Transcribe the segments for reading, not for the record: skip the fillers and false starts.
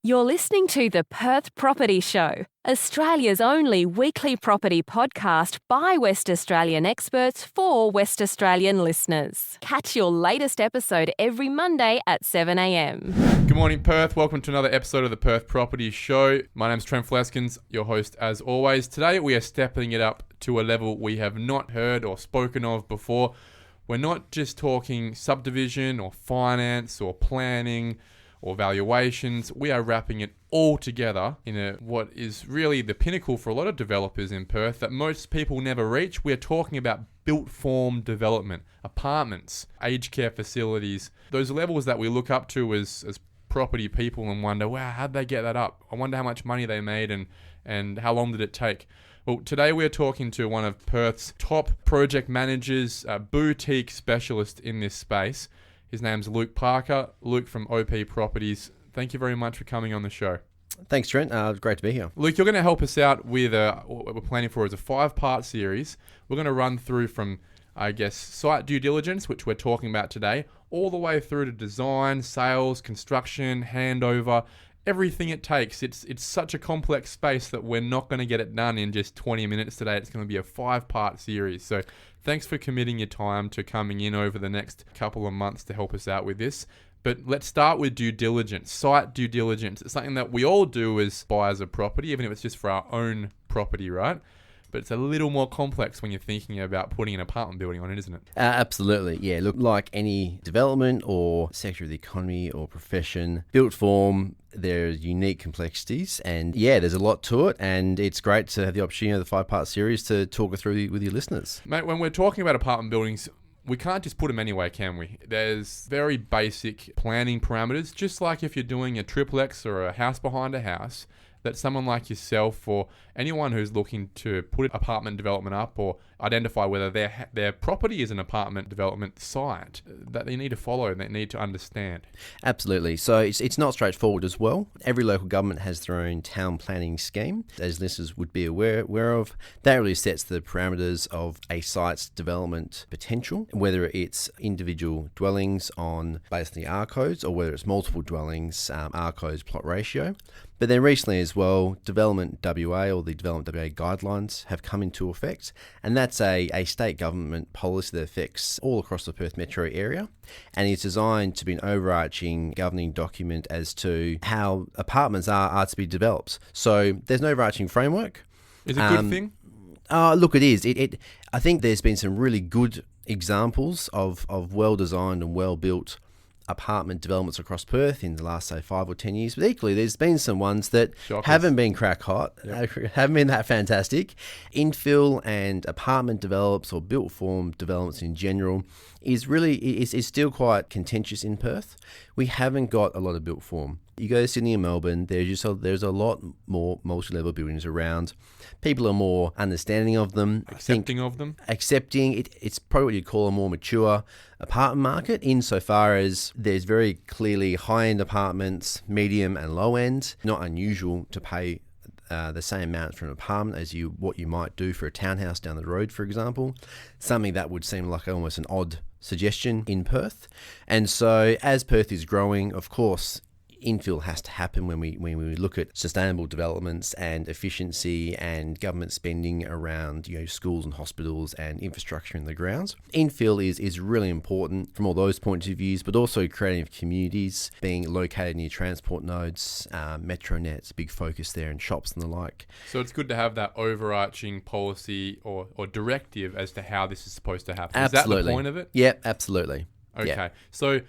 You're listening to the Perth Property Show, Australia's only weekly property podcast by West Australian experts for West Australian listeners. Catch your latest episode every Monday at 7 a.m. Good morning, Perth. Welcome to another episode of the Perth Property Show. My name's Trent, your host as always. Today we are stepping it up to a level we have not heard or spoken of before. We're not just talking subdivision or finance or planning or valuations. We are wrapping it all together in what is really the pinnacle for a lot of developers in Perth that most people never reach. We're talking about built form development, apartments, aged care facilities, those levels that we look up to as property people and wonder, wow, how'd they get that up? I wonder how much money they made and how long did it take? Well, today we're talking to one of Perth's top project managers, a boutique specialist in this space. His name's Luke Parker. Luke from OP Properties. Thank you very much for coming on the show. Thanks, Trent. Great to be here. Luke, you're going to help us out with what we're planning for is a 5-part series. We're going to run through from, site due diligence, which we're talking about today, all the way through to design, sales, construction, handover, everything it takes. It's such a complex space that we're not going to get it done in just 20 minutes today. It's going to be a 5-part series. So thanks for committing your time to coming in over the next couple of months to help us out with this. But let's start with due diligence, site due diligence. It's something that we all do as buyers of property, even if it's just for our own property, right? But it's a little more complex when you're thinking about putting an apartment building on it, isn't it? Absolutely, yeah. Look, like any development or sector of the economy or profession, built form, there's unique complexities and there's a lot to it, and it's great to have the opportunity of the 5-part series to talk it through with your listeners. Mate, when we're talking about apartment buildings, we can't just put them anywhere, can we? There's very basic planning parameters, just like if you're doing a triplex or a house behind a house, that someone like yourself or anyone who's looking to put apartment development up or identify whether their property is an apartment development site, that they need to follow and they need to understand. Absolutely. So it's not straightforward as well. Every local government has their own town planning scheme, as listeners would be aware of. That really sets the parameters of a site's development potential, whether it's individual dwellings on based on the R codes or whether it's multiple dwellings, R codes, plot ratio. But then recently as well, Development WA or the Development WA guidelines have come into effect, and that's a state government policy that affects all across the Perth metro area, and it's designed to be an overarching governing document as to how apartments are to be developed. So there's no overarching framework. Is it a good thing? Look, it is. I think there's been some really good examples of well-designed and well-built apartment developments across Perth in the last, say, 5 or 10 years. But equally, there's been some ones that haven't been crack hot, haven't been that fantastic. Infill and apartment develops or built form developments in general is still quite contentious in Perth. We haven't got a lot of built form. You go to Sydney and Melbourne, there's a lot more multi-level buildings around. People are more understanding of them. Accepting of them? Accepting. It's probably what you'd call a more mature apartment market insofar as there's very clearly high-end apartments, medium and low-end. Not unusual to pay the same amount for an apartment as what you might do for a townhouse down the road, for example. Something that would seem like almost an odd suggestion in Perth. And so as Perth is growing, of course, infill has to happen when we look at sustainable developments and efficiency and government spending around schools and hospitals and infrastructure in the grounds. Infill is really important from all those points of views, but also creating communities, being located near transport nodes, metro nets, big focus there, and shops and the like. So it's good to have that overarching policy or directive as to how this is supposed to happen. Absolutely. Is that the point of it? Yeah, absolutely. Okay. Yeah. So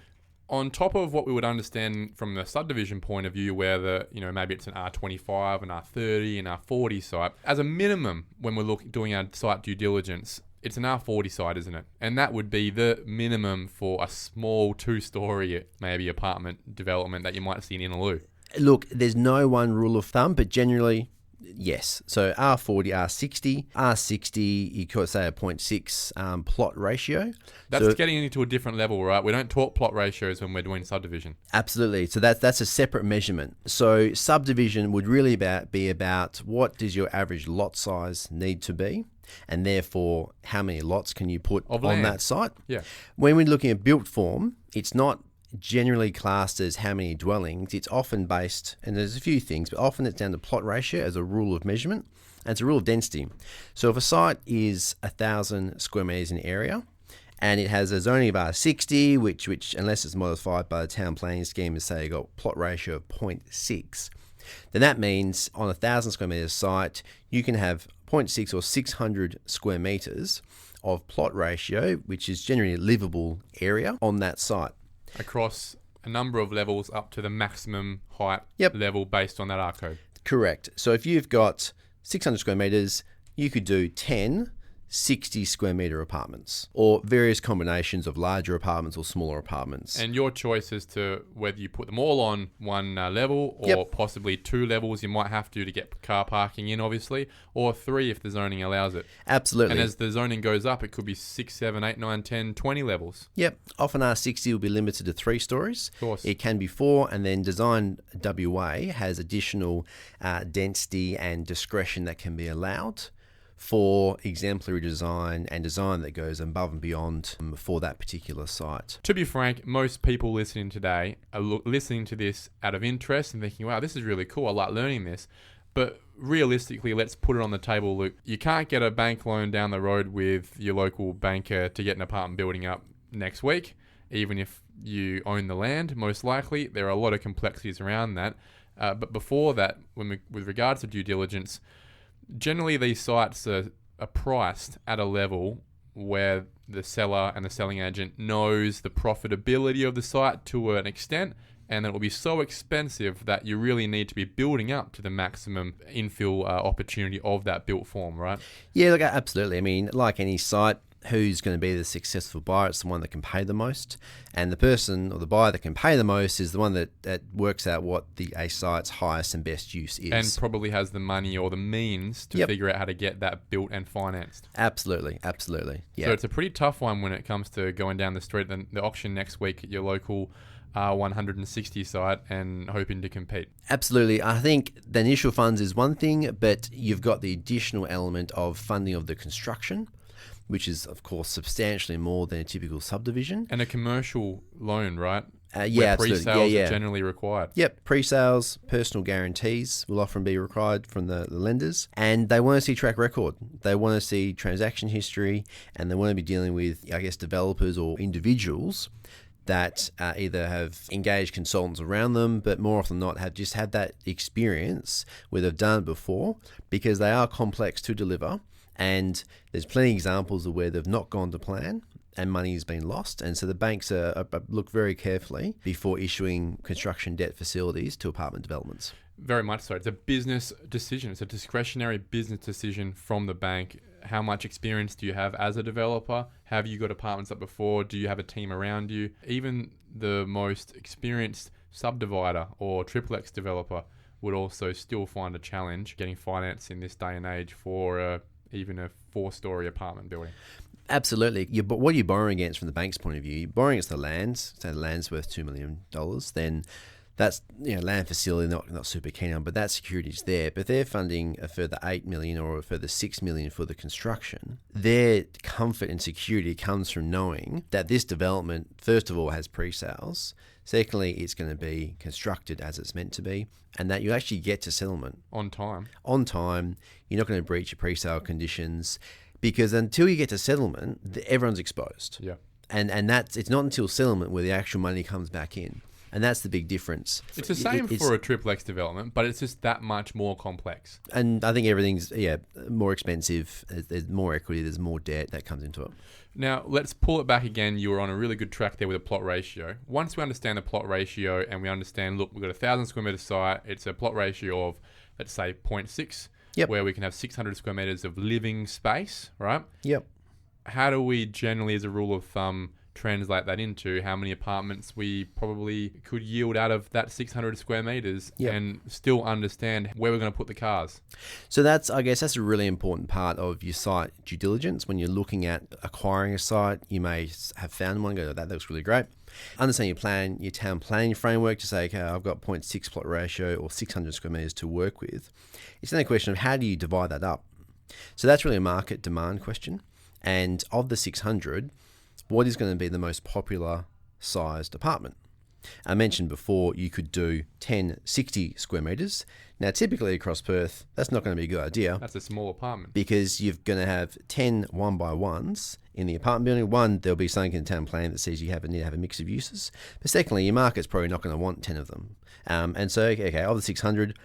on top of what we would understand from the subdivision point of view, where maybe it's an R25, an R30, an R40 site, as a minimum, when we're doing our site due diligence, it's an R40 site, isn't it? And that would be the minimum for a small 2-story, maybe apartment development that you might see in Innaloo. Look, there's no one rule of thumb, but generally, yes. So R40, R60, you could say a 0.6 plot ratio. That's getting into a different level, right? We don't talk plot ratios when we're doing subdivision. Absolutely. So that's a separate measurement. So subdivision would really be about what does your average lot size need to be, and therefore how many lots can you put on that site. Yeah. When we're looking at built form, it's not generally classed as how many dwellings, it's often based, and there's a few things, but often it's down to plot ratio as a rule of measurement, and it's a rule of density. So if a site is 1,000 square metres in area, and it has a zoning bar 60, which unless it's modified by the town planning scheme, is say got plot ratio of 0.6, then that means on 1,000 square metres site, you can have 0.6 or 600 square metres of plot ratio, which is generally a livable area on that site. Across a number of levels up to the maximum height level based on that R code. Correct. So if you've got 600 square metres, you could do 10 60 square metre apartments, or various combinations of larger apartments or smaller apartments. And your choice as to whether you put them all on one level, or possibly 2 levels you might have to get car parking in, obviously, or 3 if the zoning allows it. Absolutely. And as the zoning goes up, it could be 6, 7, 8, 9, 10, 20 levels. Yep. Often R60 will be limited to 3 stories. Of course. It can be 4, and then Design WA has additional density and discretion that can be allowed for exemplary design and design that goes above and beyond for that particular site. To be frank, most people listening today are listening to this out of interest and thinking, wow, this is really cool. I like learning this. But realistically, let's put it on the table, Luke. You can't get a bank loan down the road with your local banker to get an apartment building up next week, even if you own the land, most likely. There are a lot of complexities around that. But before that, with regards to due diligence, generally, these sites are priced at a level where the seller and the selling agent knows the profitability of the site to an extent, and it will be so expensive that you really need to be building up to the maximum infill opportunity of that built form, right? Yeah, look, absolutely. I mean, like any site, who's going to be the successful buyer? It's the one that can pay the most. And the person or the buyer that can pay the most is the one that works out what a site's highest and best use is. And probably has the money or the means to figure out how to get that built and financed. Absolutely. Yeah. So it's a pretty tough one when it comes to going down the street and the auction next week at your local 160 site and hoping to compete. Absolutely. I think the initial funds is one thing, but you've got the additional element of funding of the construction, which is, of course, substantially more than a typical subdivision. And a commercial loan, right? Yeah, absolutely. Pre-sales are generally required. Yep, pre-sales, personal guarantees will often be required from the lenders. And they want to see track record. They want to see transaction history, and they want to be dealing with, I guess, developers or individuals that either have engaged consultants around them, but more often than not have just had that experience where they've done it before, because they are complex to deliver. And there's plenty of examples of where they've not gone to plan and money has been lost. And so the banks look very carefully before issuing construction debt facilities to apartment developments. Very much so. It's a business decision. It's a discretionary business decision from the bank. How much experience do you have as a developer? Have you got apartments up before? Do you have a team around you? Even the most experienced subdivider or triplex developer would also still find a challenge getting finance in this day and age for even a 4-story apartment building. Absolutely. But what are you borrowing against from the bank's point of view? You're borrowing against the land. Say the land's worth $2 million. Then that's, land facility not super keen on, but that security's there. But they're funding a further $8 million or a further $6 million for the construction. Their comfort and security comes from knowing that this development, first of all, has pre-sales. Secondly, it's going to be constructed as it's meant to be, and that you actually get to settlement. On time. You're not going to breach your pre-sale conditions, because until you get to settlement, everyone's exposed. Yeah. And it's not until settlement where the actual money comes back in. And that's the big difference. It's the same for a triplex development, but it's just that much more complex. And I think everything's more expensive. There's more equity. There's more debt that comes into it. Now, let's pull it back again. You were on a really good track there with a plot ratio. Once we understand the plot ratio and we understand, look, we've got a 1,000 square metre site. It's a plot ratio of, let's say, 0.6, where we can have 600 square metres of living space, right? Yep. How do we generally, as a rule of thumb, translate that into how many apartments we probably could yield out of that 600 square metres and still understand where we're going to put the cars? So that's a really important part of your site due diligence. When you're looking at acquiring a site, you may have found one, go, that looks really great. Understand your plan, your town planning framework to say, okay, I've got 0.6 plot ratio or 600 square metres to work with. It's then a question of how do you divide that up? So that's really a market demand question. And of the 600, what is going to be the most popular sized apartment? I mentioned before you could do 10 60 square metres. Now, typically across Perth, that's not going to be a good idea. That's a small apartment. Because you're going to have 10 1x1s in the apartment building. One, there'll be something in the town plan that says you need to have a mix of uses. But secondly, your market's probably not going to want 10 of them. And so, okay, of the 600,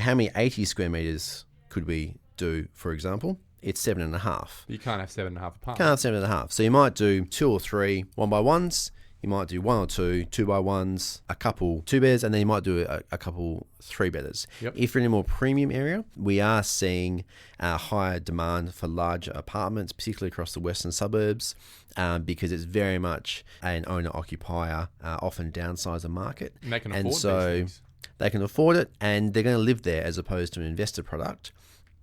how many 80 square metres could we do, for example? It's 7.5. You can't have 7.5 apartments. Can't have 7.5. So you might do 2 or 3 1x1s. You might do 1 or 2 2x1s, a couple 2-bedders, and then you might do a couple 3-bedders. Yep. If you're in a more premium area, we are seeing higher demand for larger apartments, particularly across the western suburbs, because it's very much an owner-occupier, often downsizer market. And they can afford these things. They can afford it, and they're going to live there as opposed to an investor product.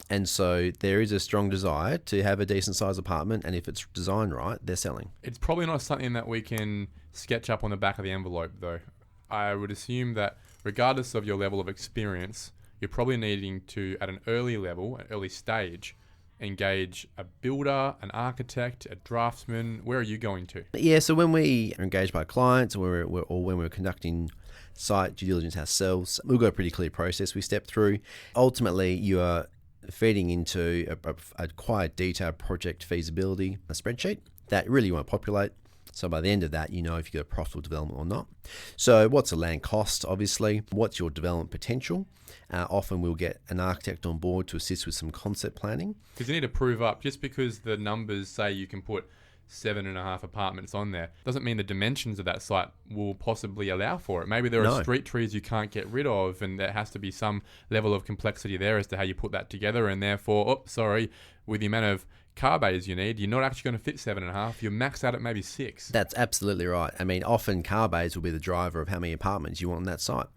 And so there is a strong desire to have a decent sized apartment, and if it's designed right, they're selling. It's probably not something that we can sketch up on the back of the envelope, though. I would assume that regardless of your level of experience, you're probably needing to, at an early level, an early stage, engage a builder, an architect, a draftsman. Where are you going to? Yeah, so when we are engaged by clients or when we're conducting site due diligence ourselves, we've got a pretty clear process we step through. Ultimately, you are feeding into a quite detailed project feasibility, a spreadsheet that really you want to populate. So by the end of that, you know if you've got a profitable development or not. So what's the land cost, obviously? What's your development potential? Often we'll get an architect on board to assist with some concept planning. Because you need to prove up, just because the numbers say you can put 7.5 apartments on there doesn't mean the dimensions of that site will possibly allow for it. Maybe there are street trees you can't get rid of, and there has to be some level of complexity there as to how you put that together, and therefore, with the amount of car bays you need, you're not actually going to fit 7.5. You're maxed out at maybe 6. That's absolutely right. I mean, often car bays will be the driver of how many apartments you want on that site.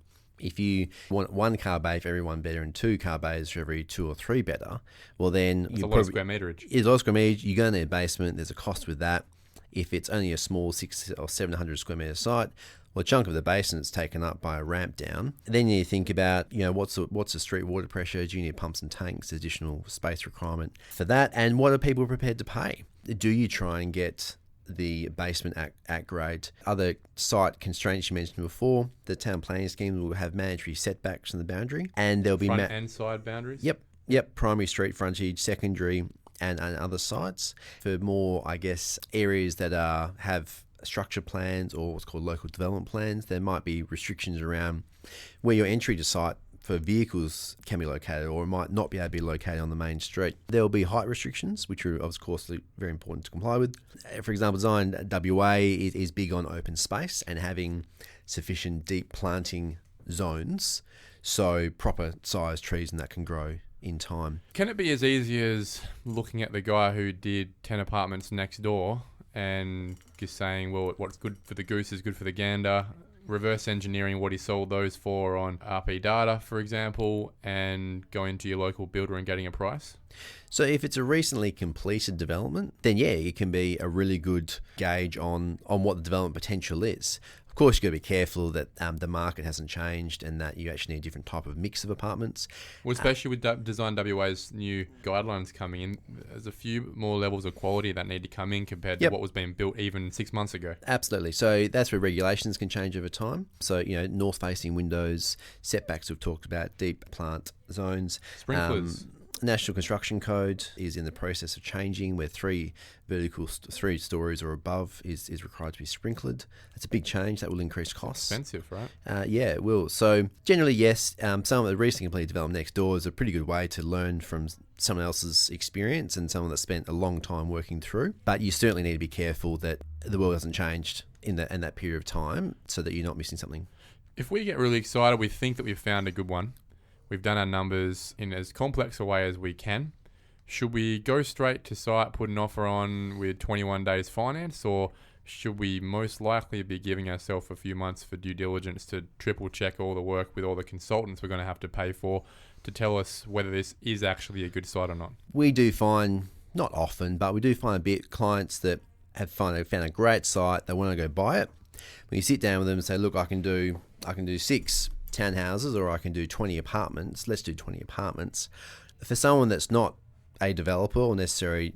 If you want 1 car bay for every 1-bedder and 2 car bays for every 2 or 3-bedder, well then... It's a lot of square meterage. It's a lot of square meterage. You're going to need a basement. There's a cost with that. If it's only a small 600 or 700 square metre site, well, a chunk of the basement's taken up by a ramp down. Then you think about, what's the street water pressure? Do you need pumps and tanks, additional space requirement for that? And what are people prepared to pay? Do you try and get the basement at grade? Other site constraints you mentioned before, the town planning schemes will have mandatory setbacks in the boundary, and there'll be front and side boundaries. Yep, primary street frontage, secondary, and other sites. For more, I guess, areas that have structure plans or what's called local development plans, there might be restrictions around where your entry to site for vehicles can be located, or might not be able to be located on the main street. There will be height restrictions, which are of course very important to comply with. For example, Design WA is big on open space and having sufficient deep planting zones, so proper size trees and that can grow in time. Can it be as easy as looking at the guy who did 10 apartments next door and just saying, well, what's good for the goose is good for the gander, reverse engineering what he sold those for on RP data, for example, and going to your local builder and getting a price? So if it's a recently completed development, then yeah, it can be a really good gauge on what the development potential is. Of course, you've got to be careful that the market hasn't changed and that you actually need a different type of mix of apartments. Well, especially with Design WA's new guidelines coming in, there's a few more levels of quality that need to come in compared to what was being built even 6 months ago. Absolutely. So that's where regulations can change over time. So, north-facing windows, setbacks we've talked about, deep plant zones. Sprinklers. National Construction Code is in the process of changing, where 3 stories or above is required to be sprinklered. That's a big change. That will increase costs. Expensive, right? Yeah, it will. So generally, yes, some of the recently completed development next door is a pretty good way to learn from someone else's experience and someone that spent a long time working through. But you certainly need to be careful that the world hasn't changed in that period of time, so that you're not missing something. If we get really excited, we think that we've found a good one. We've done our numbers in as complex a way as we can. Should we go straight to site, put an offer on with 21 days finance, or should we most likely be giving ourselves a few months for due diligence to triple check all the work with all the consultants we're going to have to pay for to tell us whether this is actually a good site or not? We do find, not often, but we do find a bit clients that have found a great site, they want to go buy it. When you sit down with them and say, look, I can do 6 townhouses, or I can do 20 apartments. Let's do 20 apartments. For someone that's not a developer or necessarily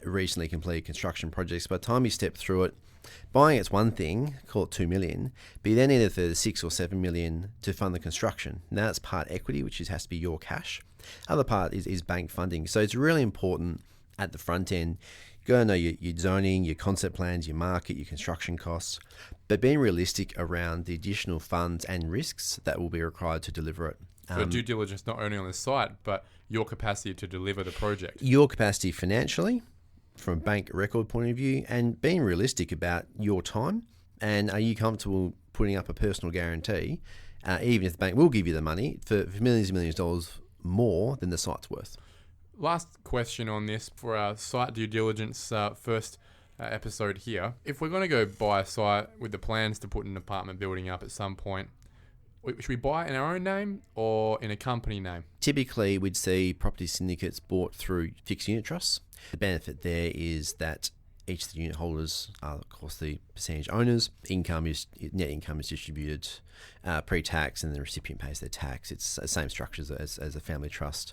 recently completed construction projects, by the time you step through it, Buying it's one thing, call it $2 million, but you then need a further $6 or $7 million to fund the construction. Now that's part equity, which has to be your cash. Other part is bank funding. So it's really important at the front end. You got to know your zoning, your concept plans, your market, your construction costs, but being realistic around the additional funds and risks that will be required to deliver it. So due diligence not only on the site, but your capacity to deliver the project. Your capacity financially, from a bank record point of view, and being realistic about your time. And are you comfortable putting up a personal guarantee, even if the bank will give you the money, for millions and millions of dollars more than the site's worth? Last question on this for our site due diligence first episode here. If we're going to go buy a site with the plans to put an apartment building up at some point, should we buy it in our own name or in a company name? Typically, we'd see property syndicates bought through fixed unit trusts. The benefit there is that each of the unit holders are, of course, the percentage owners. Net income is distributed pre-tax, and the recipient pays their tax. It's the same structure as a family trust.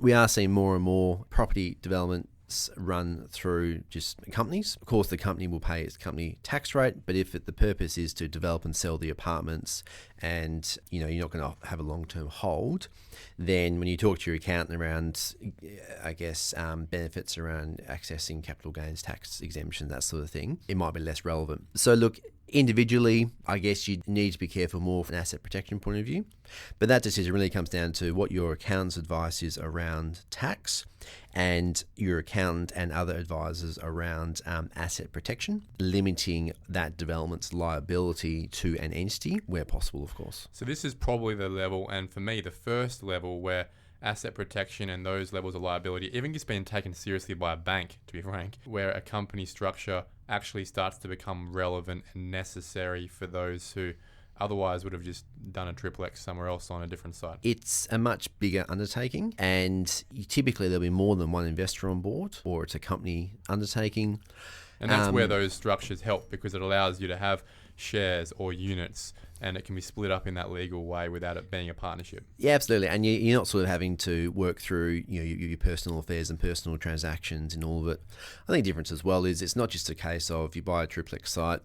We are seeing more and more property developments run through just companies. Of course, the company will pay its company tax rate, but if the purpose is to develop and sell the apartments, and you're not going to have a long-term hold, then when you talk to your accountant around, benefits around accessing capital gains tax exemption, that sort of thing, it might be less relevant. So look, individually, I guess you need to be careful more from an asset protection point of view. But that decision really comes down to what your accountant's advice is around tax, and your accountant and other advisors around asset protection, limiting that development's liability to an entity where possible, of course. So this is probably the level, and for me, the first level where asset protection and those levels of liability even gets being taken seriously by a bank, to be frank, where a company structure actually starts to become relevant and necessary for those who otherwise would have just done a triplex somewhere else on a different site. It's a much bigger undertaking, and typically there'll be more than one investor on board, or it's a company undertaking. And that's where those structures help, because it allows you to have shares or units, and it can be split up in that legal way without it being a partnership. Yeah, absolutely. And you're not sort of having to work through your personal affairs and personal transactions and all of it. I think the difference as well is it's not just a case of you buy a triplex site,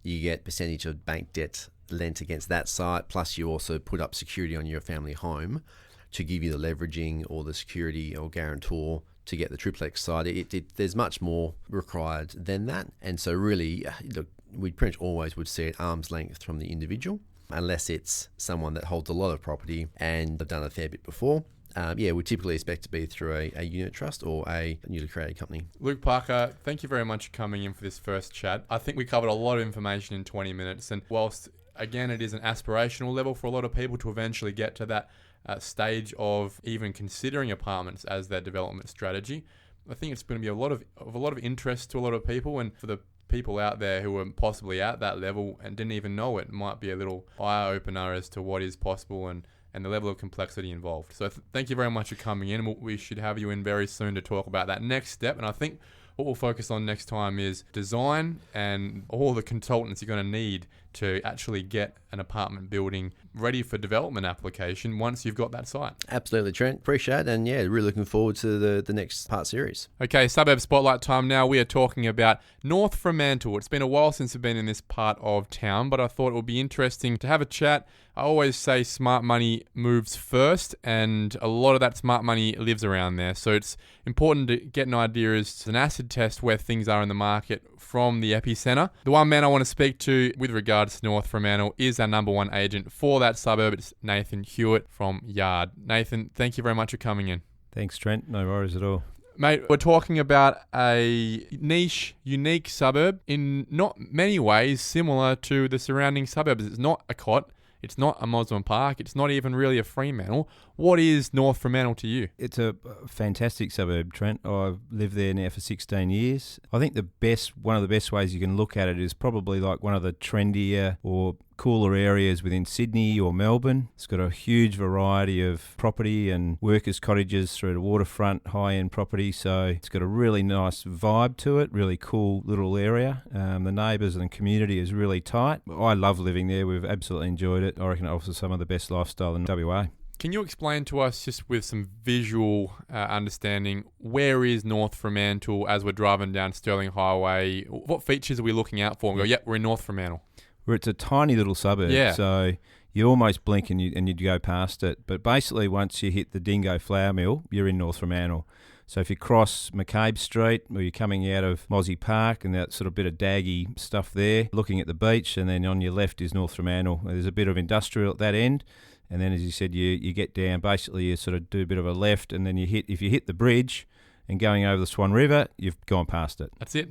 you get percentage of bank debt lent against that site, plus you also put up security on your family home to give you the leveraging or the security or guarantor to get the triplex site. There's much more required than that. And so really, look, we pretty much always would see it arm's length from the individual, unless it's someone that holds a lot of property and they've done a fair bit before. We typically expect to be through a unit trust or a newly created company. Luke Parker, thank you very much for coming in for this first chat. I think we covered a lot of information in 20 minutes, and whilst again it is an aspirational level for a lot of people to eventually get to that stage of even considering apartments as their development strategy, I think it's going to be of a lot of interest to a lot of people, and for the people out there who are possibly at that level and didn't even know it, might be a little eye-opener as to what is possible and the level of complexity involved. So thank you very much for coming in. We should have you in very soon to talk about that next step. And I think what we'll focus on next time is design and all the consultants you're going to need to actually get an apartment building ready for development application once you've got that site. Absolutely, Trent. Appreciate it. And yeah, really looking forward to the next part series. Okay, Suburb Spotlight time now. We are talking about North Fremantle. It's been a while since I've been in this part of town, but I thought it would be interesting to have a chat. I always say smart money moves first, and a lot of that smart money lives around there. So it's important to get an idea as an acid test where things are in the market from the epicenter. The one man I want to speak to with regards to North Fremantle is our number one agent for that suburb. It's Nathan Hewitt from Yard. Nathan, thank you very much for coming in. Thanks, Trent. No worries at all. Mate, we're talking about a niche, unique suburb in not many ways similar to the surrounding suburbs. It's not a cot. It's not a Mosman Park. It's not even really a Fremantle. What is North Fremantle to you? It's a fantastic suburb, Trent. I've lived there now for 16 years. I think one of the best ways you can look at it is probably like one of the trendier or cooler areas within Sydney or Melbourne. It's got a huge variety of property and workers' cottages through the waterfront, high-end property. So it's got a really nice vibe to it, really cool little area. The neighbours and community is really tight. I love living there. We've absolutely enjoyed it. I reckon it offers some of the best lifestyle in WA. Can you explain to us, just with some visual understanding, where is North Fremantle as we're driving down Stirling Highway? What features are we looking out for? And go, yep, we're in North Fremantle. It's a tiny little suburb, so you almost blink and you'd go past it. But basically, once you hit the Dingo Flour Mill, you're in North Fremantle. So if you cross McCabe Street, or you're coming out of Mozzie Park and that sort of bit of daggy stuff there, looking at the beach, and then on your left is North Fremantle. There's a bit of industrial at that end. And then, as you said, you get down, basically you sort of do a bit of a left, and then if you hit the bridge and going over the Swan River, you've gone past it. That's it.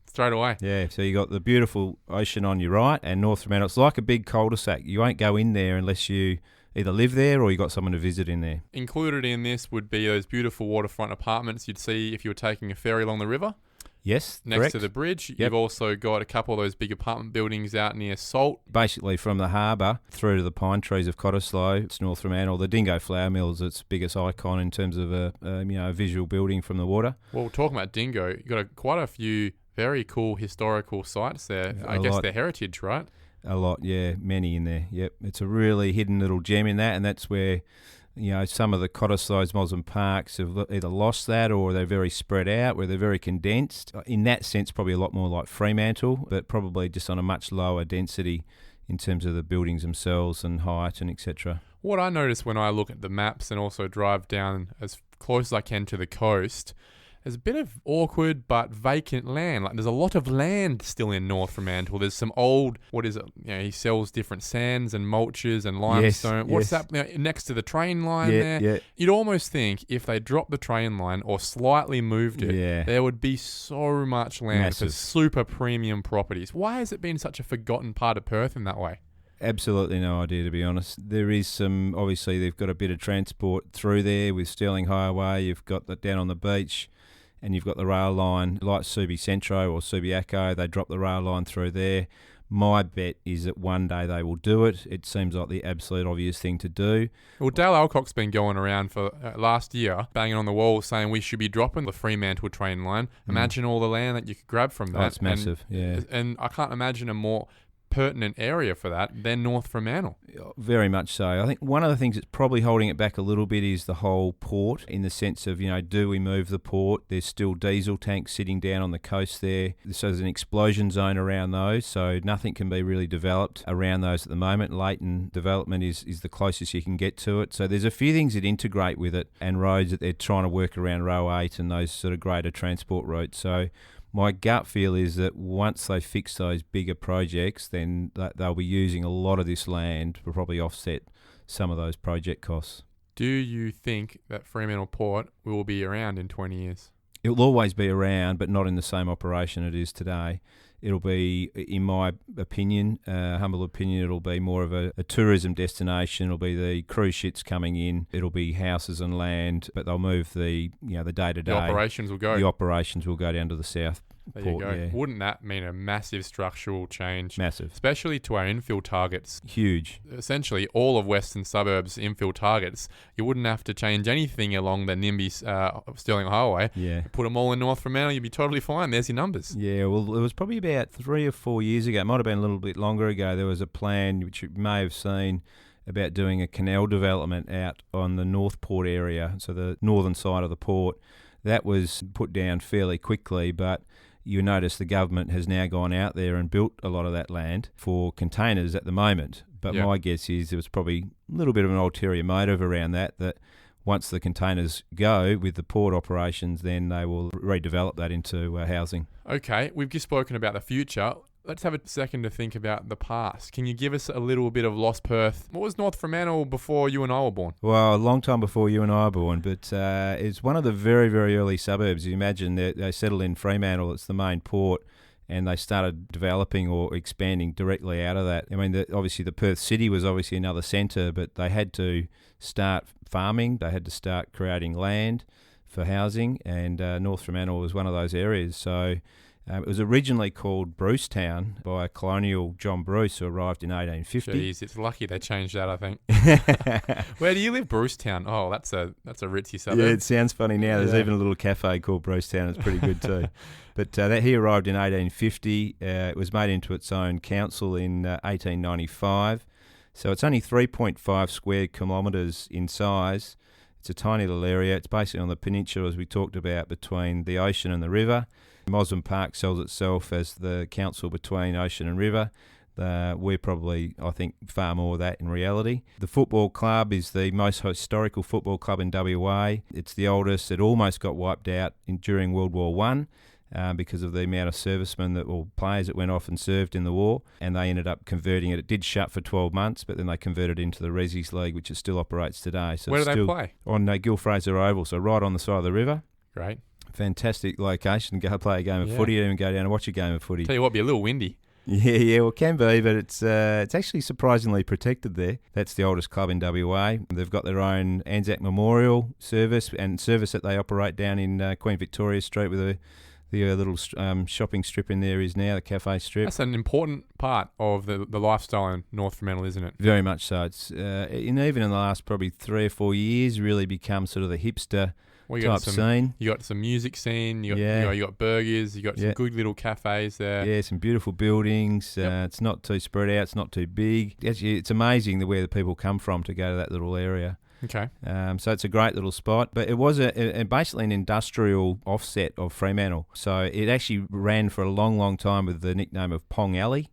Straight away. Yeah, so you got the beautiful ocean on your right and North Fremantle. It's like a big cul-de-sac. You won't go in there unless you either live there or you got someone to visit in there. Included in this would be those beautiful waterfront apartments you'd see if you were taking a ferry along the river. Yes, next correct. to the bridge. Yep. You've also got a couple of those big apartment buildings out near Salt. Basically from the harbour through to the pine trees of Cottesloe, it's North Fremantle. The Dingo Flour Mill is its biggest icon in terms of a visual building from the water. Well, talking about Dingo, you've got quite a few very cool historical sites there. I guess they're heritage, right? A lot, yeah, many in there. Yep, it's a really hidden little gem in that, and that's where some of the Cottesloe's Mosman parks have either lost that or they're very spread out, where they're very condensed. In that sense, probably a lot more like Fremantle, but probably just on a much lower density in terms of the buildings themselves and height and etc. What I notice when I look at the maps and also drive down as close as I can to the coast, there's a bit of awkward but vacant land. Like, there's a lot of land still in North Fremantle. There's some old, what is it? He sells different sands and mulches and limestone. What's that? Next to the train line there. Yeah. You'd almost think if they dropped the train line or slightly moved it, there would be so much land for super premium properties. Why has it been such a forgotten part of Perth in that way? Absolutely no idea, to be honest. There is some, obviously they've got a bit of transport through there with Stirling Highway. You've got that down on the beach. And you've got the rail line, like Subi Centro or Subiaco, they drop the rail line through there. My bet is that one day they will do it. It seems like the absolute obvious thing to do. Well, Dale Alcock's been going around for last year, banging on the wall saying we should be dropping the Fremantle train line. Imagine all the land that you could grab from that. Oh, it's massive, And I can't imagine a more pertinent area for that than North Fremantle. Very much so. I think one of the things that's probably holding it back a little bit is the whole port, in the sense of, do we move the port? There's still diesel tanks sitting down on the coast there. So there's an explosion zone around those, so nothing can be really developed around those at the moment. Leighton development is the closest you can get to it. So there's a few things that integrate with it, and roads that they're trying to work around Row 8 and those sort of greater transport routes. So my gut feel is that once they fix those bigger projects, then they'll be using a lot of this land to probably offset some of those project costs. Do you think that Fremantle Port will be around in 20 years? It will always be around, but not in the same operation it is today. It'll be, in my opinion, humble opinion, it'll be more of a tourism destination. It'll be the cruise ships coming in. It'll be houses and land, but they'll move the day-to-day. The operations will go. The operations will go down to the south. There you go. Yeah. Wouldn't that mean a massive structural change? Massive. Especially to our infill targets. Huge. Essentially, all of Western Suburbs' infill targets, you wouldn't have to change anything along the NIMBY Stirling Highway. Yeah. Put them all in North Fremantle, you'd be totally fine. There's your numbers. Yeah, well, it was probably about 3 or 4 years ago. It might have been a little bit longer ago. There was a plan, which you may have seen, about doing a canal development out on the North Port area, so the northern side of the port. That was put down fairly quickly, but you notice the government has now gone out there and built a lot of that land for containers at the moment. But my guess is there was probably a little bit of an ulterior motive around that once the containers go with the port operations, then they will redevelop that into housing. Okay, we've just spoken about the future. Let's have a second to think about the past. Can you give us a little bit of Lost Perth? What was North Fremantle before you and I were born? Well, a long time before you and I were born, but it's one of the very, very early suburbs. You imagine that they settled in Fremantle, it's the main port, and they started developing or expanding directly out of that. I mean, obviously the Perth City was obviously another centre, but they had to start farming, they had to start creating land for housing, and North Fremantle was one of those areas. So it was originally called Brucetown by colonial John Bruce, who arrived in 1850. Jeez, it's lucky they changed that, I think. Where do you live, Brucetown? Oh, that's a ritzy suburb. Yeah, it sounds funny now. There's even a little cafe called Brucetown. It's pretty good too. But he arrived in 1850. It was made into its own council in 1895. So it's only 3.5 square kilometres in size. It's a tiny little area. It's basically on the peninsula, as we talked about, between the ocean and the river. Mosman Park sells itself as the council between ocean and river. We're probably, I think, far more of that in reality. The football club is the most historical football club in WA. It's the oldest. It almost got wiped out during World War One. Because of the amount of servicemen or players that went off and served in the war, and they ended up converting it. It did shut for 12 months, but then they converted it into the Resi's League, which it still operates today. So where do they play? On Gil Fraser Oval, so right on the side of the river. Great. Fantastic location. Go play a game of footy, even go down and watch a game of footy. Tell you what, it'd be a little windy. Yeah, well, it can be, but it's actually surprisingly protected there. That's the oldest club in WA. They've got their own Anzac Memorial service that they operate down in Queen Victoria Street with the little shopping strip in there is now, the cafe strip. That's an important part of the lifestyle in North Fremantle, isn't it? Very much so. It's even in the last probably 3 or 4 years, really become sort of the hipster type scene. You got some music scene. You got burgers. You got some good little cafes there. Yeah, some beautiful buildings. It's not too spread out. It's not too big. Actually, it's amazing where the people come from to go to that little area. Okay. So it's a great little spot, but it was basically an industrial offset of Fremantle. So it actually ran for a long, long time with the nickname of Pong Alley,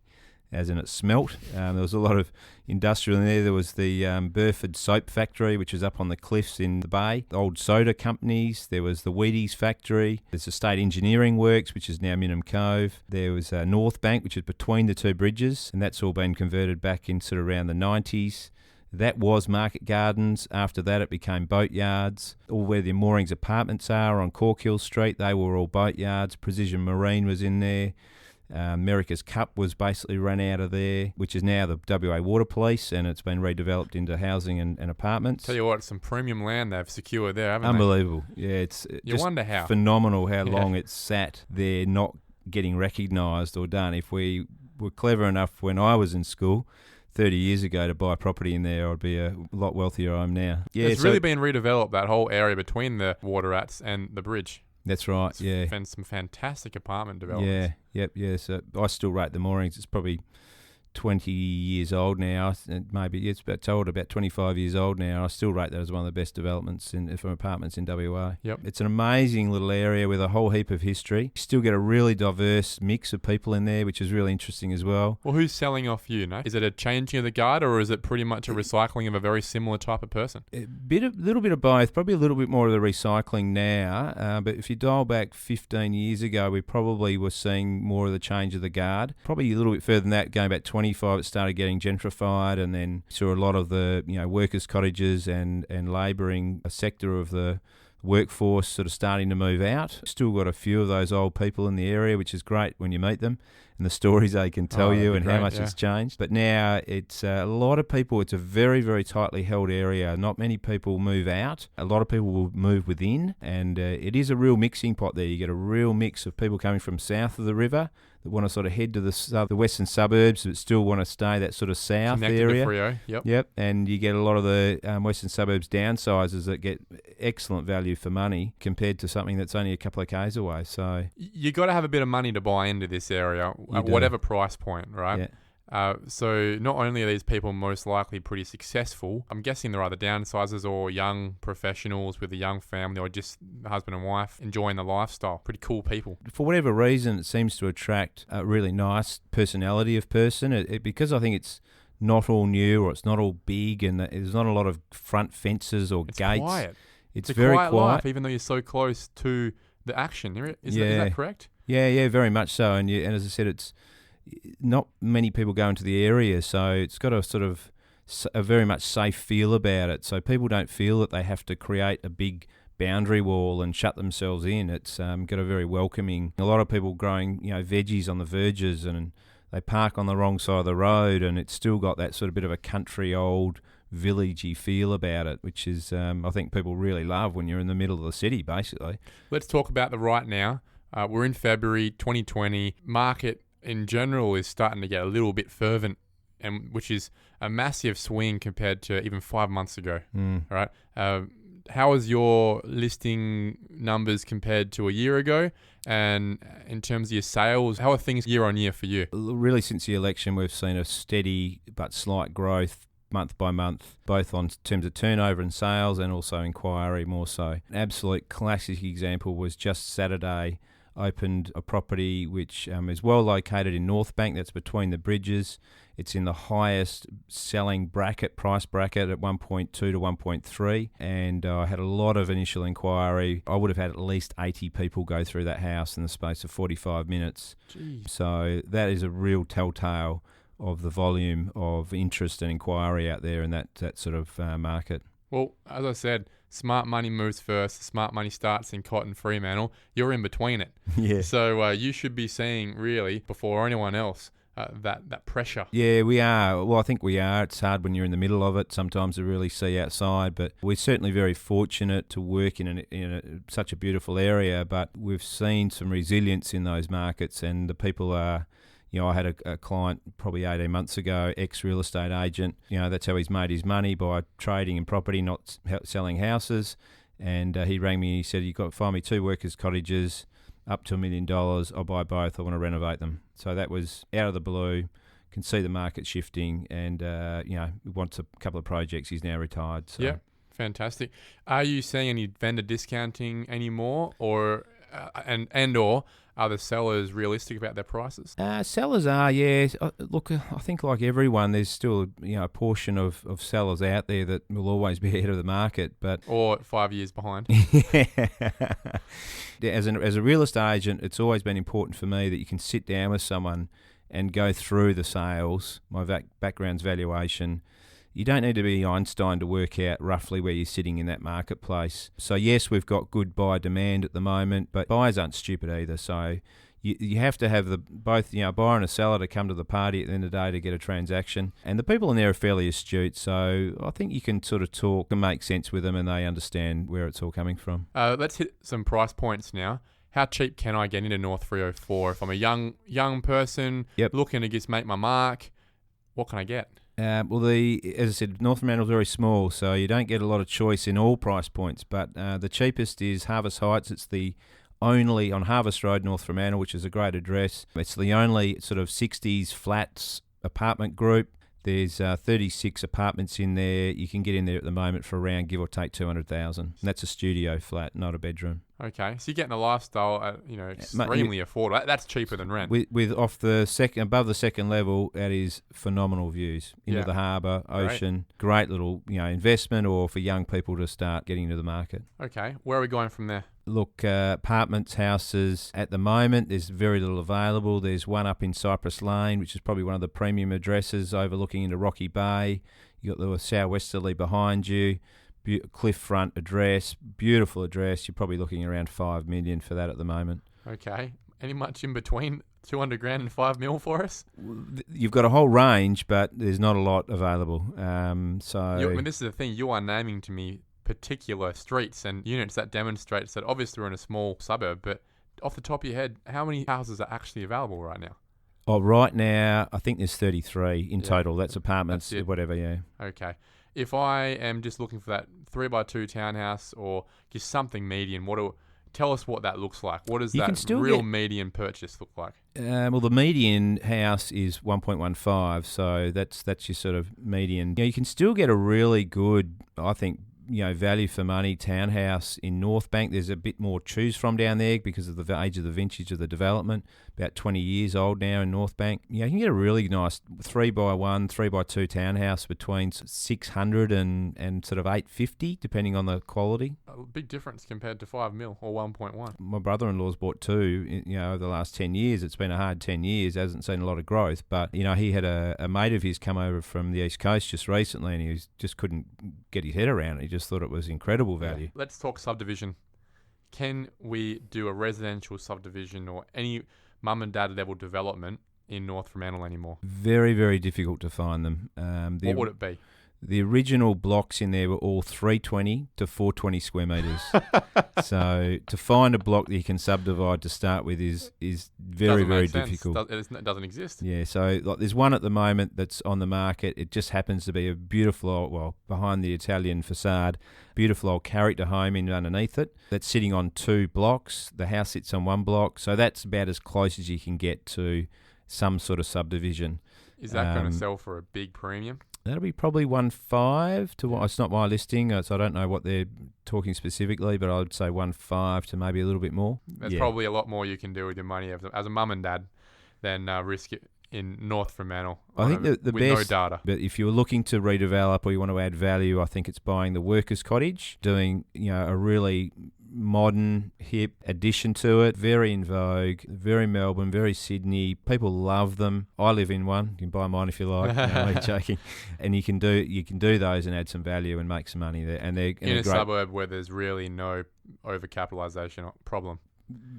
as in it smelt. There was a lot of industrial in there. There was the Burford Soap Factory, which is up on the cliffs in the bay. Old soda companies. There was the Wheaties Factory. There's the State Engineering Works, which is now Minnum Cove. There was North Bank, which is between the two bridges, and that's all been converted back in sort of around the 90s. That was Market Gardens. After that, it became boatyards. All where the moorings apartments are on Corkhill Street, they were all boatyards. Precision Marine was in there. America's Cup was basically run out of there, which is now the WA Water Police, and it's been redeveloped into housing and apartments. Tell you what, some premium land they've secured there, haven't Unbelievable. They? Yeah, it's wonder how. Phenomenal how long it's sat there not getting recognised or done. If we were clever enough when I was in school 30 years ago to buy property in there, I'd be a lot wealthier I am now. Yeah, it's really been redeveloped, that whole area between the water rats and the bridge. That's right, It's been some fantastic apartment developments. Yeah. So I still rate the moorings. It's probably 20 years old now. Maybe it's about 25 years old now. I still rate that as one of the best developments from apartments in WA. Yep. It's an amazing little area with a whole heap of history. You still get a really diverse mix of people in there, which is really interesting as well. Well, who's selling off you, no? Is it a changing of the guard, or is it pretty much a recycling of a very similar type of person? A little bit of both. Probably a little bit more of the recycling now. But if you dial back 15 years ago, we probably were seeing more of the change of the guard. Probably a little bit further than that, going back 25, it started getting gentrified, and then saw a lot of the workers' cottages and labouring a sector of the workforce sort of starting to move out. Still got a few of those old people in the area, which is great when you meet them and the stories they can tell you and how much it's changed. But now it's a lot of people. It's a very, very tightly held area. Not many people move out. A lot of people will move within, and it is a real mixing pot there. You get a real mix of people coming from south of the river that want to sort of head to the western suburbs but still want to stay that sort of south Connected area. To Freo. Yep, and you get a lot of the western suburbs downsizers that get excellent value for money compared to something that's only a couple of k's away. So you got to have a bit of money to buy into this area at whatever price point, right? Yeah. So not only are these people most likely pretty successful, I'm guessing they're either downsizers or young professionals with a young family, or just husband and wife enjoying the lifestyle. Pretty cool people. For whatever reason, it seems to attract a really nice personality of person. Because I think it's not all new, or it's not all big, and there's not a lot of front fences or gates. Quiet. It's a very quiet life, quiet, even though you're so close to the action. Is that correct? Yeah, very much so. And as I said, it's not many people go into the area, so it's got a sort of a very much safe feel about it. So people don't feel that they have to create a big boundary wall and shut themselves in. It's got a very welcoming. A lot of people growing, veggies on the verges, and they park on the wrong side of the road, and it's still got that sort of bit of a country old villagey feel about it, which is I think people really love when you're in the middle of the city, basically. Let's talk about the right now. We're in February 2020. Market in general is starting to get a little bit fervent, and which is a massive swing compared to even 5 months ago. All right. How is your listing numbers compared to a year ago? And in terms of your sales, how are things year on year for you? Really, since the election, we've seen a steady but slight growth month by month, both on terms of turnover and sales and also inquiry more so. An absolute classic example was just Saturday, opened a property which is well located in North Bank. That's between the bridges. It's in the highest selling price bracket at 1.2 to 1.3, and I had a lot of initial inquiry. I would have had at least 80 people go through that house in the space of 45 minutes. Jeez. So that is a real telltale of the volume of interest and inquiry out there in that sort of market. Well, as I said, smart money moves first. Smart money starts in Cotton, Fremantle. You're in between it. Yeah. So you should be seeing, really, before anyone else, that pressure. Yeah, we are. Well, I think we are. It's hard when you're in the middle of it sometimes to really see outside, but we're certainly very fortunate to work in such a beautiful area, but we've seen some resilience in those markets, and the people are... I had a client probably 18 months ago, ex-real estate agent. That's how he's made his money, by trading in property, not selling houses. And he rang me and he said, "You've got to find me 2 workers' cottages, up to $1 million. I'll buy both. I want to renovate them." So that was out of the blue. Can see the market shifting, and wants a couple of projects. He's now retired. So. Yeah, fantastic. Are you seeing any vendor discounting anymore, or are the sellers realistic about their prices? Sellers are, yeah. Look, I think like everyone, there's still a portion of sellers out there that will always be ahead of the market, but or 5 years behind. As a real estate agent, it's always been important for me that you can sit down with someone and go through the sales. My background's valuation. You don't need to be Einstein to work out roughly where you're sitting in that marketplace. So yes, we've got good buyer demand at the moment, but buyers aren't stupid either. So you have to have both a buyer and a seller to come to the party at the end of the day to get a transaction. And the people in there are fairly astute, so I think you can sort of talk and make sense with them, and they understand where it's all coming from. Let's hit some price points now. How cheap can I get into North 304 if I'm a young person looking to just make my mark? What can I get? As I said, North Fremantle is very small, so you don't get a lot of choice in all price points. But the cheapest is Harvest Heights. It's the only on Harvest Road, North Fremantle, which is a great address. It's the only sort of 60s flats apartment group. There's 36 apartments in there. You can get in there at the moment for around, give or take, 200,000. And that's a studio flat, not a bedroom. Okay, so you're getting a lifestyle at extremely affordable. That's cheaper than rent. With above the second level, that is phenomenal views into the harbour, ocean. Great little investment, or for young people to start getting into the market. Okay, where are we going from there? Look, apartments, houses, at the moment, there's very little available. There's one up in Cypress Lane, which is probably one of the premium addresses overlooking into Rocky Bay. You got the southwesterly behind you. Cliff front address, beautiful address. You're probably looking around $5 million for that at the moment. Okay. Any much in between $200,000 and $5 million for us? You've got a whole range, but there's not a lot available. This is the thing. You are naming to me particular streets and units that demonstrates that obviously we're in a small suburb, but off the top of your head, how many houses are actually available right now? Oh, right now, I think there's 33 in total. That's apartments, whatever, yeah. Okay. If I am just looking for that 3x2 townhouse or just something median, tell us what that looks like. What does that real median purchase look like? Well, the median house is 1.15, so that's your sort of median. You can still get a really good, I think, value for money townhouse in North Bank. There's a bit more choose from down there because of the age of the vintage of the development. About 20 years old now in North Bank. You can get a really nice 3x1, 3x2 townhouse between 600 and sort of 850, depending on the quality. A big difference compared to $5 million or 1.1. My brother-in-law's bought 2. Over the last 10 years. It's been a hard 10 years. Hasn't seen a lot of growth, but he had a mate of his come over from the East Coast just recently, and he just couldn't get his head around it. He just thought it was incredible value. Yeah. Let's talk subdivision. Can we do a residential subdivision or any mum and dad level development in North Fremantle anymore? Very, very difficult to find them. What would it be? The original blocks in there were all 320 to 420 square metres. So to find a block that you can subdivide to start with is very, very difficult. It doesn't exist. Yeah, so there's one at the moment that's on the market. It just happens to be a beautiful old, behind the Italian facade, beautiful old character home underneath it that's sitting on 2 blocks. The house sits on 1 block. So that's about as close as you can get to some sort of subdivision. Is that going to sell for a big premium? That'll be probably 1.5 to what. It's not my listing, so I don't know what they're talking specifically, but I would say 1.5 to maybe a little bit more. There's probably a lot more you can do with your money as a mum and dad than risk it in North Fremantle. I think the with best, no data. But if you're looking to redevelop or you want to add value, I think it's buying the workers' cottage, doing a really modern, hip addition to it. Very in vogue, very Melbourne, very Sydney. People love them. I live in one. You can buy mine if you like. I'm only joking. And you can do those and add some value and make some money there. And they're in a great suburb where there's really no overcapitalisation problem.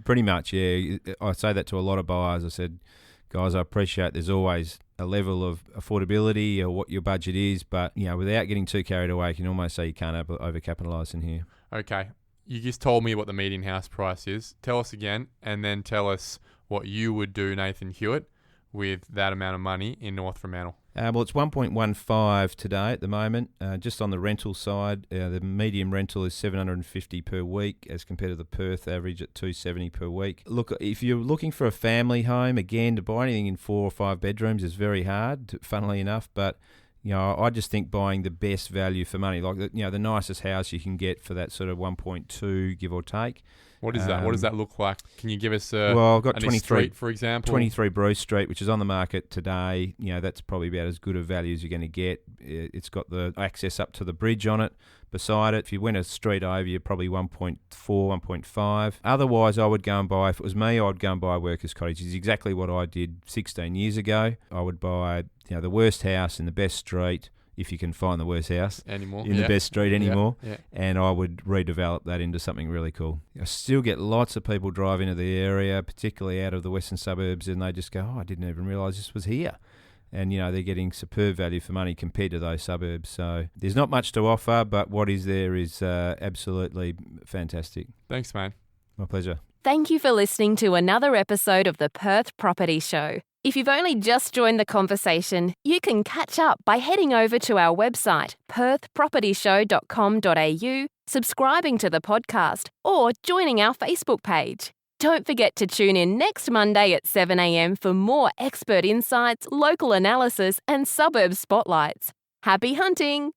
Pretty much, yeah. I say that to a lot of buyers. I said, guys, I appreciate there's always a level of affordability or what your budget is, but without getting too carried away, you can almost say you can't overcapitalise in here. Okay. You just told me what the median house price is. Tell us again, and then tell us what you would do, Nathan Hewitt, with that amount of money in North Fremantle. Well, it's 1.15 today at the moment. Just on the rental side, the medium rental is $750 per week as compared to the Perth average at $270 per week. Look, if you're looking for a family home, again, to buy anything in 4 or 5 bedrooms is very hard, funnily enough, but I just think buying the best value for money, like the nicest house you can get for that sort of 1.2, give or take. What is that? What does that look like? Can you give us I've got 23 street, for example? 23 Bruce Street, which is on the market today. That's probably about as good a value as you're going to get. It's got the access up to the bridge on it. Beside it, if you went a street over, you're probably 1.4, 1.5. Otherwise, I would go and buy, if it was me, I'd go and buy a workers' cottage. It's exactly what I did 16 years ago. I would buy the worst house in the best street, if you can find the worst house anymore in the best street anymore, yeah. And I would redevelop that into something really cool. I still get lots of people drive into the area, particularly out of the western suburbs, and they just go, I didn't even realise this was here. And, they're getting superb value for money compared to those suburbs. So there's not much to offer, but what is there is absolutely fantastic. Thanks, man. My pleasure. Thank you for listening to another episode of the Perth Property Show. If you've only just joined the conversation, you can catch up by heading over to our website, perthpropertyshow.com.au, subscribing to the podcast, or joining our Facebook page. Don't forget to tune in next Monday at 7 a.m. for more expert insights, local analysis, and suburb spotlights. Happy hunting!